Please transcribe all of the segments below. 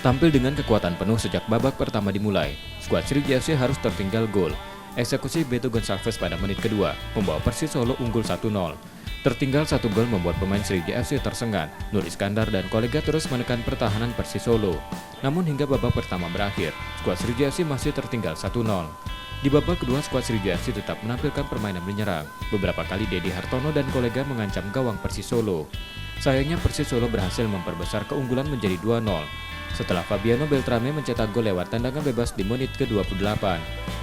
Tampil dengan kekuatan penuh sejak babak pertama dimulai, skuad Sriwijaya FC harus tertinggal gol. Eksekusi Beto Gonçalves pada menit kedua membawa Persis Solo unggul 1-0. Tertinggal 1 gol membuat pemain Sriwijaya FC tersengat. Nur Iskandar dan kolega terus menekan pertahanan Persis Solo. Namun hingga babak pertama berakhir, skuad Sriwijaya FC masih tertinggal 1-0. Di babak kedua, skuad Sriwijaya FC tetap menampilkan permainan menyerang. Beberapa kali Dedi Hartono dan kolega mengancam gawang Persis Solo. Sayangnya Persis Solo berhasil memperbesar keunggulan menjadi 2-0. Setelah Fabiano Beltrame mencetak gol lewat tendangan bebas di menit ke-28.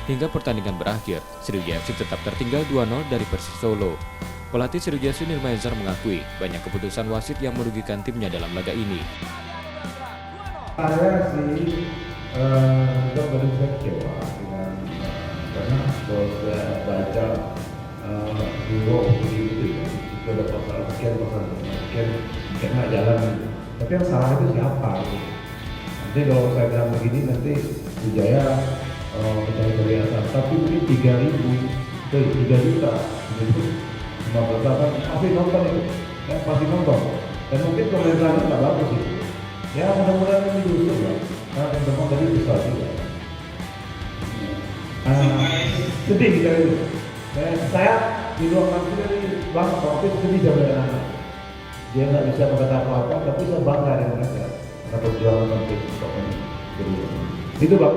Hingga pertandingan berakhir, Sriwijaya FC tetap tertinggal 2-0 dari Persis Solo. Pelatih Sriwijaya FC Nil Maizar mengakui banyak keputusan wasit yang merugikan timnya dalam laga ini. Saya sih juga paling kecewa dengan karena kalau saya baca dulu itu ya, itu ada pasal sekian kena jalan. Tapi yang salah itu siapa? Nanti kalau saya bilang begini nanti Wijaya mencari atas. Tapi ini 3 juta itu cuma berapa pasti nonton itu, ya pasti nonton. Dan mungkin pemerintahannya nggak bagus itu. Ya mudah-mudahan ini diusut ya, karena teman-teman tadi bisa juga. Sedih kita itu. Saya di ruang nanti dari Bang Taufik sedih sama anak. Dia nggak bisa berkata apa-apa, tapi saya bangga dengan mereka. Karena perjuangan sampai untuk ini. Itu Bang.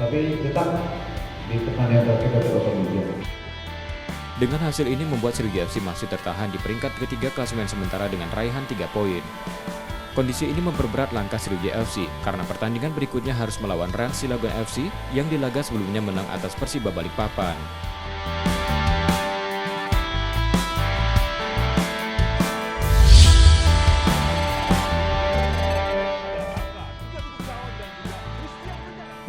Tapi tetap di pertandingan terakhir kita tetap menjual. Dengan hasil ini membuat Sriwijaya FC masih tertahan di peringkat ketiga klasemen sementara dengan raihan 3 poin. Kondisi ini memperberat langkah Sriwijaya FC karena pertandingan berikutnya harus melawan Rans Cilegon FC yang di laga sebelumnya menang atas Persiba Balikpapan.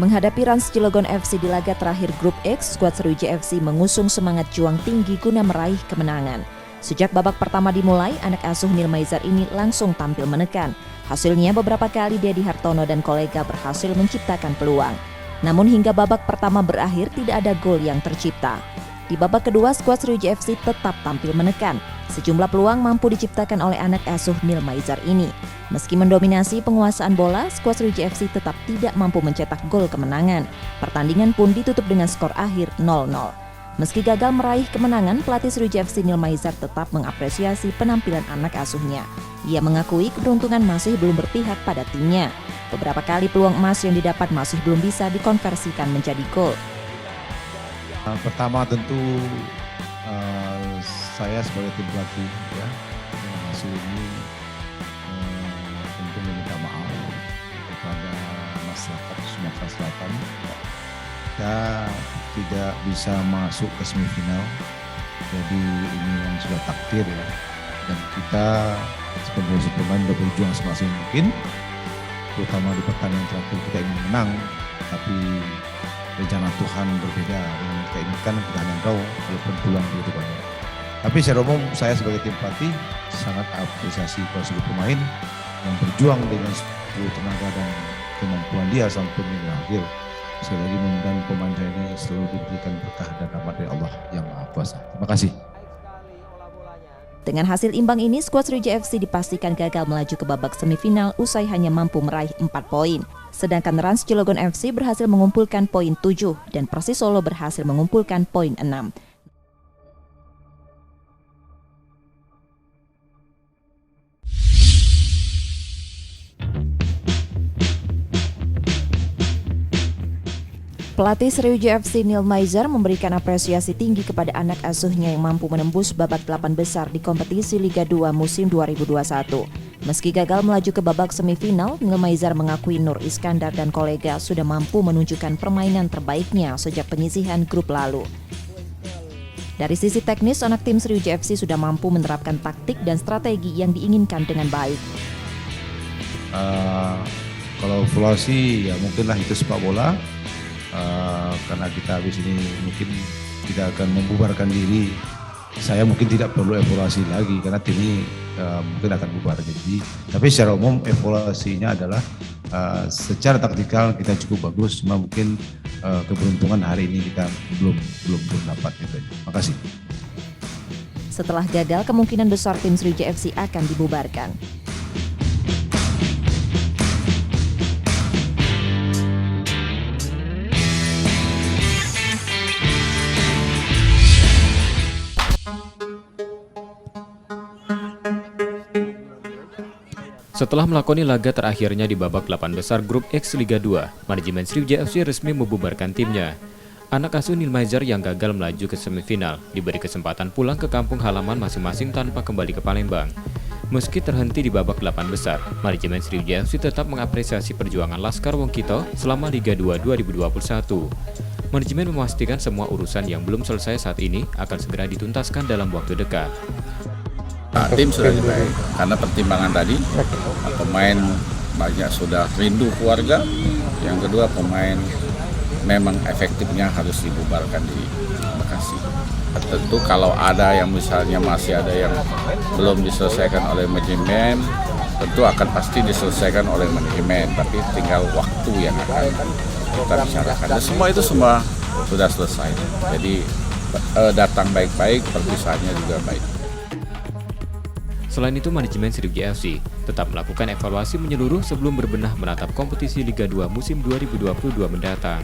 Menghadapi Rans Cilegon FC di laga terakhir Grup X, skuad Sriwijaya FC mengusung semangat juang tinggi guna meraih kemenangan. Sejak babak pertama dimulai, anak asuh Nil Maizar ini langsung tampil menekan. Hasilnya beberapa kali Dedi Hartono dan kolega berhasil menciptakan peluang. Namun hingga babak pertama berakhir tidak ada gol yang tercipta. Di babak kedua, skuad Sriwijaya FC tetap tampil menekan. Sejumlah peluang mampu diciptakan oleh anak asuh Nil Maizar ini. Meski mendominasi penguasaan bola, skuad Sriwijaya FC tetap tidak mampu mencetak gol kemenangan. Pertandingan pun ditutup dengan skor akhir 0-0. Meski gagal meraih kemenangan, pelatih Sriwijaya FC Nil Maizar tetap mengapresiasi penampilan anak asuhnya. Ia mengakui keberuntungan masih belum berpihak pada timnya. Beberapa kali peluang emas yang didapat masih belum bisa dikonversikan menjadi gol. Pertama tentu saya sebagai tim pelatih ya, dengan hasil ini tentu meminta maaf kepada masyarakat Sumatera Selatan. Kita tidak bisa masuk ke semifinal, jadi ini yang sudah takdir ya. Dan kita sebagai pemain berjuang semaksimal mungkin, terutama di pertandingan terakhir kita ingin menang, tapi rencana Tuhan berbeda. Yang kita inginkan kita hanya tahu walaupun peluang begitu banyak. Tapi secara umum saya sebagai tim pelatih sangat apresiasi kepada seluruh pemain yang berjuang dengan seluruh tenaga dan kemampuan dia sampai hingga akhir. Sekali lagi mudah-mudahan pemain saya ini selalu diberikan berkah dan rahmat dari Allah yang Maha Kuasa. Terima kasih. Dengan hasil imbang ini, skuad Sriwijaya FC dipastikan gagal melaju ke babak semifinal usai hanya mampu meraih 4 poin. Sedangkan Rans Cilegon FC berhasil mengumpulkan poin 7 dan Persis Solo berhasil mengumpulkan poin 6. Pelatih Sriwijaya FC Nil Maizar memberikan apresiasi tinggi kepada anak asuhnya yang mampu menembus babak 8 besar di kompetisi Liga 2 musim 2021. Meski gagal melaju ke babak semifinal, Nil Maizar mengakui Nur Iskandar dan kolega sudah mampu menunjukkan permainan terbaiknya sejak penyisihan grup lalu. Dari sisi teknis, anak tim Sriwijaya FC sudah mampu menerapkan taktik dan strategi yang diinginkan dengan baik. Kalau evaluasi ya mungkinlah itu sepak bola. Karena kita habis ini mungkin tidak akan membubarkan diri. Saya mungkin tidak perlu evaluasi lagi karena tim ini mungkin akan bubar. Jadi, tapi secara umum evaluasinya adalah secara taktikal kita cukup bagus. Cuma mungkin keberuntungan hari ini kita belum dapat. Terima kasih. Setelah gagal, kemungkinan besar tim Sriwijaya FC akan dibubarkan. Setelah melakoni laga terakhirnya di babak 8 besar grup X Liga 2, manajemen Sriwijaya FC resmi membubarkan timnya. Anak asuh Nilmaizer yang gagal melaju ke semifinal diberi kesempatan pulang ke kampung halaman masing-masing tanpa kembali ke Palembang. Meski terhenti di babak 8 besar, manajemen Sriwijaya FC tetap mengapresiasi perjuangan Laskar Wongkito selama Liga 2 2021. Manajemen memastikan semua urusan yang belum selesai saat ini akan segera dituntaskan dalam waktu dekat. Nah, tim sudah baik karena pertimbangan tadi, pemain banyak sudah rindu keluarga. Yang kedua, pemain memang efektifnya harus dibubarkan di Bekasi. Tentu kalau ada yang misalnya masih ada yang belum diselesaikan oleh manajemen, tentu akan pasti diselesaikan oleh manajemen, tapi tinggal waktu yang akan kita bicarakan. Dan semua itu sudah selesai. Jadi datang baik-baik, perpisahannya juga baik. Selain itu, manajemen Sriwijaya FC tetap melakukan evaluasi menyeluruh sebelum berbenah menatap kompetisi Liga 2 musim 2022 mendatang.